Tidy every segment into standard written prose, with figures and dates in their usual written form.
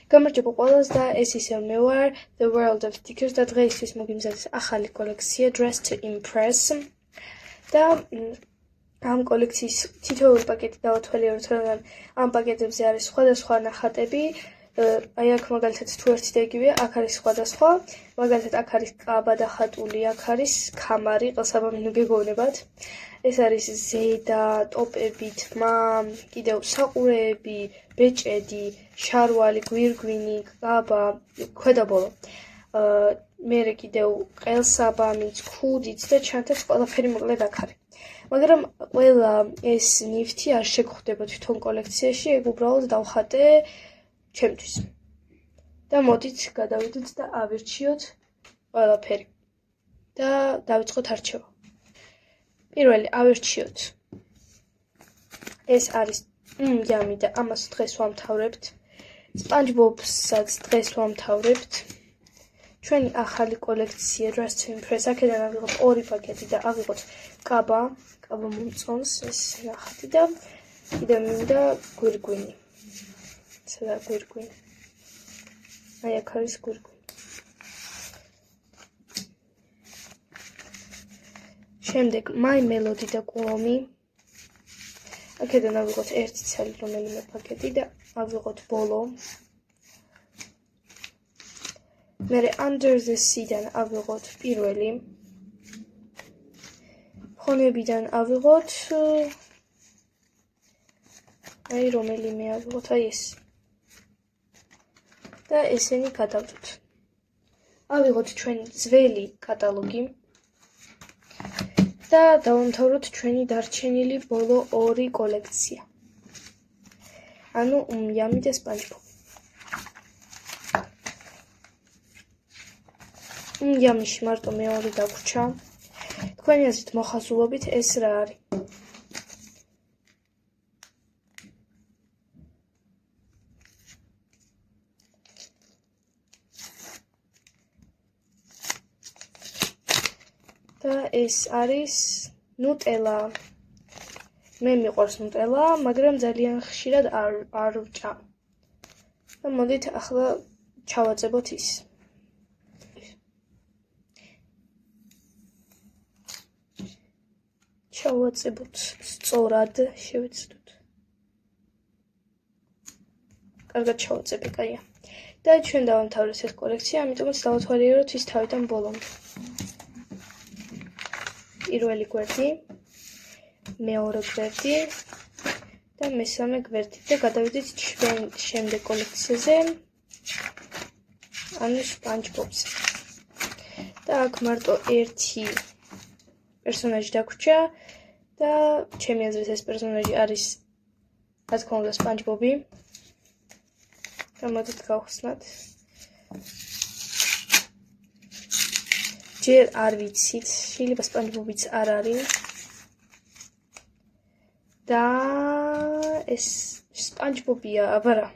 გამარჯობა ყველას და ეს ისევ მე ვარ The World of Stickers და დღეისთვის მოგიმზადეს ახალი კოლექცია Dress to Impress და ამ კოლექციის თითოეული პაკეტი დავათვალიეროთ, რომ ამ პაკეტებზე არის სხვადასხვა ნახატები. აი აქ მაგალითად თუ ერთი და იგივეა, აქ არის სხვადასხვა, მაგალითად აქ არის კაბა დახატული, აქ არის ქამარი, ყელსაბამი გეგოვნებათ. ეს არის ზედა, ტოპები, თმა, კიდევ საყურეები, ბეჭედი, შარვალი, გვირგვინი, კაბა, ქვედაბოლო. მერე კიდევ ყელსაბამიც, ქუდიც და ჩანთაც ყველაფერი მოკლედ აქ არის. მაგრამ ყველა ეს ნივთი არ შეგხვდება თვითონ კოლექციაში, ეგ უბრალოდ დავხატე ჩემთვის. და მოდით გადავიდეთ და ავირჩიოთ ყველაფერი. და დავიწყოთ არჩევა. პირველი ავირჩიოთ. ეს არის იამი და ამას დღეს ვამთავრებთ. SpongeBob-საც დღეს ვამთავრებთ. ჩვენი ახალი კოლექცია Dress to Impress. აქედან ავიღოთ ორი პაკეტი და ავიღოთ კაბა მომწონს ეს ნახატი და კიდევ მინდა გვირგვინი. სადა გვირგვინი? აი აქ არის გვირგვინი. შემდეგ My Melody და კულომი. აქედან ავიღოთ ერთი ცალი რომელიმე პაკეტი და ავიღოთ ბოლო. მერე Under the Sea-დან ავიღოთ პირველი. ხონებიდან ავიღოთ აი რომელიმე ავიღოთ აი ეს. და ესენი გადავდოთ. ავიღოთ ჩვენი ძველი კატალოგი. და დავამთავროთ ჩვენი დარჩენილი ბოლო ორი კოლექცია. ანუ იამი და SpongeBob. იამიში მარტო მეორე დაგვრჩა. თქვენი აზრით მოხაზულობით ეს რა არის? და ეს არის ნუტელა. მე მიყვარს ნუტელა, მაგრამ ძალიან ხშირად არ ვჭამ. და მოდით ახლა ჩავაწებოთ ის. ჩავაწებოთ სწორად, შევეცდოთ. კარგად ჩავაწებე, კაია. და ჩვენ დავამთავრეთ ეს კოლექცია, ამიტომაც დავათვალიეროთ ის თავიდან ბოლომდე. პირველი გვერდი, მეორე გვერდი და მესამე გვერდი და გადავიდეთ ჩვენ შემდეგ კოლექციაზე, ანუ SpongeBob-ზე. და აქ მარტო ერთი პერსონაჟი დაგვრჩა და ჩემი აზრით ეს პერსონაჟი არის რა თქმა უნდა SpongeBob-ი. და მოდით გავხსნათ. ჯერ არ ვიცით, შეიძლება SpongeBob-იც არ არის. და ეს SpongeBob-ია, აბარა.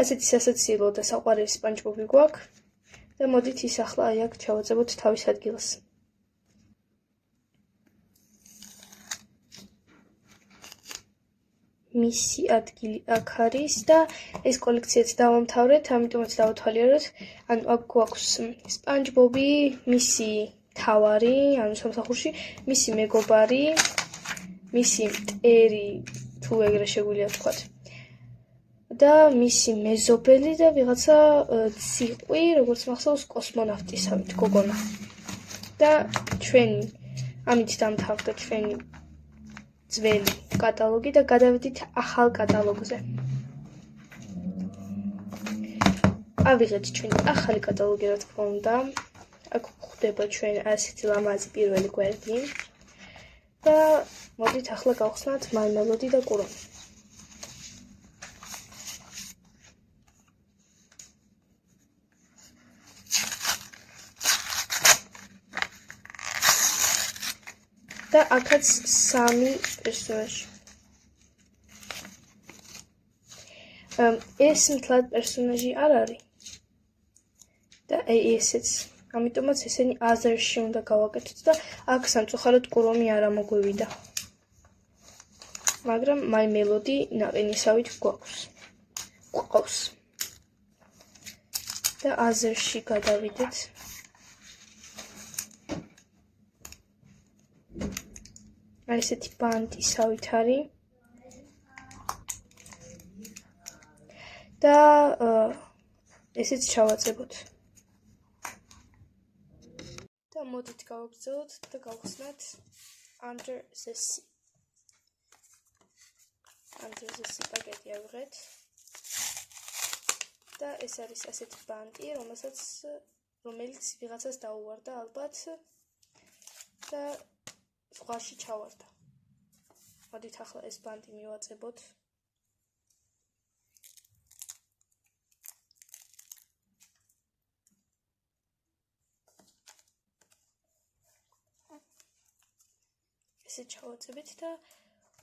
ასეთი სასაცილო და საყვარელი SpongeBob-ი გვაქვს. და მოდით ის ახლა აი აქ ჩავაწებოთ თავის ადგილას. მისი ადგილი აქ არის და ეს კოლექციაც დავამთავრეთ, ამიტომაც დავათვალიეროთ. ანუ აქ გვაქვს SpongeBob-ი, მისი თავარი, ანუ სამსახურში, მისი მეგობარი, მისი მტერი, თუ ეგრე შეგვიძლია ვთქვათ. და მისი მეზობელი და ვიღაცა ციყვი, როგორც მახსოვს, კოსმონავტისავით, გოგონა. და ჩვენი ამით დამთავრდა ჩვენი ძველი კატალოგი და გადავიდით ახალ კატალოგზე. ავიღეთ ჩვენი ახალი კატალოგი, რა თქმა უნდა. აქ გვხვდება ჩვენ ასეთი ლამაზი პირველი გვერდი. და მოდით ახლა გავხსნათ My Melody და კულომი. და აქაც სამი პერსონაჟი. ეს მთლად პერსონაჟი არ არის. და ესეც. ამიტომაც ესენი აზერში უნდა გავაკეთოთ და აქ სამწუხაროდ კულომი არ ამოგვივიდა. მაგრამ My Melody ნაყინისავით გვაქვს. და აზერში გადავიდეთ. აი ესეთი ბანტისავით არის. და ესეც ჩავაწებოთ. და მოდით გავაგრძელოთ და გავხსნათ Under the Sea. Under the Sea პაკეტი ავიღეთ. და ეს არის ასეთი ბანტი, რომელიც ვიღაცას დაუვარდა ალბათ და ზღვაში ჩავარდა. მოდით ახლა ეს ბანტი მივაწებოთ. ესე ჩავაწებით და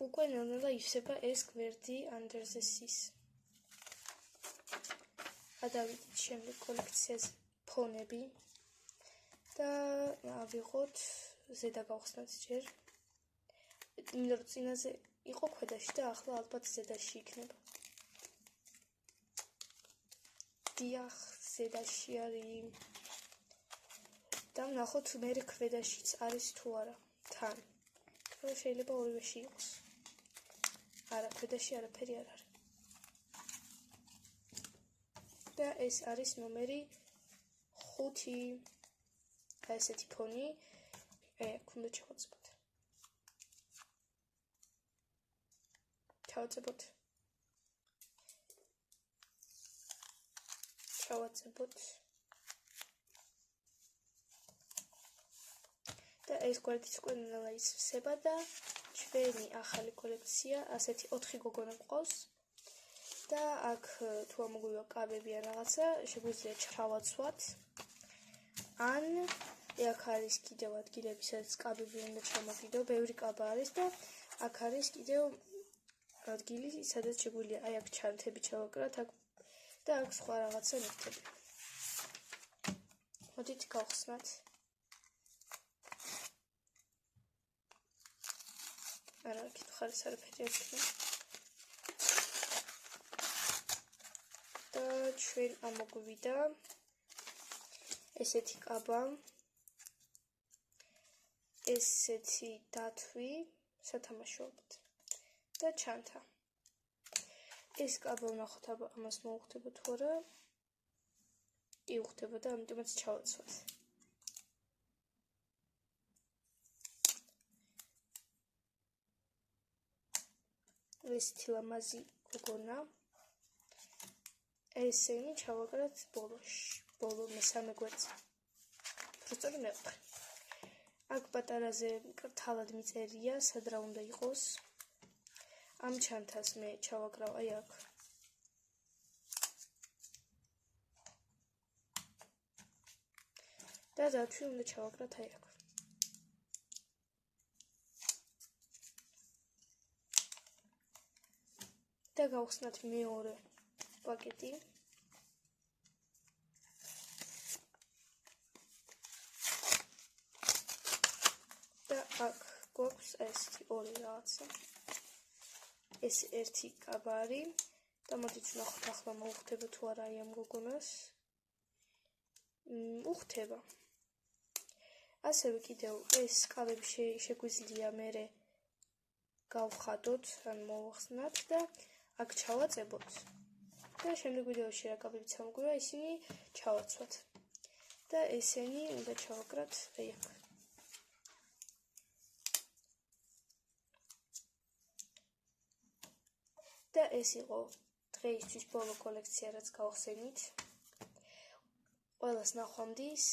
უკვე ნელ-ნელა ივსება ეს გვერდი Under the Sea-ს. გადავიდეთ შემდეგ კოლექციაზე ფონები და ავიღოთ ზედა გავხსნათ ჯერ. იმიტომ რომ წინაზე იყო ქვედაში და ახლა ალბათ ზედაში იქნება. დიახ, ზედაში არის. და ვნახოთ მე ქვედაშიც არის თუ არა. თან. შეიძლება ორივეში იყოს. არა, ქვედაში არაფერი არ არის. და ეს არის ნომერი 5. ესეთი ფონი. აქ უნდა ჩავაწებოთ. და ეს გვერდიც უკვე ნელა ივსება და ჩვენი ახალი კოლექცია ასეთი 4 გოგონა გვყავს. და აქ თუ ამოგვივა კაბები ან რაღაცა, შეგვიძლია ჩავაცვათ. ან აქ არის კიდევ ადგილები, სადაც კაბები უნდა ჩამოგიდო, ბევრი კაბა არის და აქ არის კიდევ ადგილი, სადაც შეგვიძლია აი აქ ჩანთები ჩავაკრათ და აქ სხვა რაღაცა ნივთები. მოდით გავხსნათ. არა, კითხარის არაფერი არ იქნება. და ჩვენ ამოგვივიდა ესეთი კაბა, ესეთი დათვი სათამაშოებად და ჩანთა. ეს კაბა ვნახოთ ამას მოუხდება თუ არა. კი უხდება და ამიტომაც ჩავაცვათ. ესეთი ლამაზი გოგონა. ესენი ჩავაკრათ ბოლო მესამე გვერდზე. უბრალოდ მეოთხე. აქ პატარაზე კრთალად მიწერია, სად რა უნდა იყოს. ამ ჩანთას მე ჩავაკრავ აი აქ. და დათვი უნდა ჩავაკრათ აი აქ. და გავხსნათ მეორე პაკეტი. და აქ გვაქვს ესეთი ორი რაღაცა. ეს ერთი კაბა არის და მოდით ვნახოთ ახლა მოუხდება თუ არა აი ამ გოგონას. უხდება. ასევე კიდევ ეს კაბები შეგვიძლია მერე გავხადოთ, ან მოვახსნათ და აქ ჩავაწებოთ. და შემდეგ ვიდეოში რა კაბებიც ამოგვივა, ისინი ჩავაცვათ. და ესენი უნდა ჩავაკრათ აი აქ. და ეს იყო დღეისთვის ბოლო კოლექცია, რაც გავხსენით. ყველას ნახვამდის.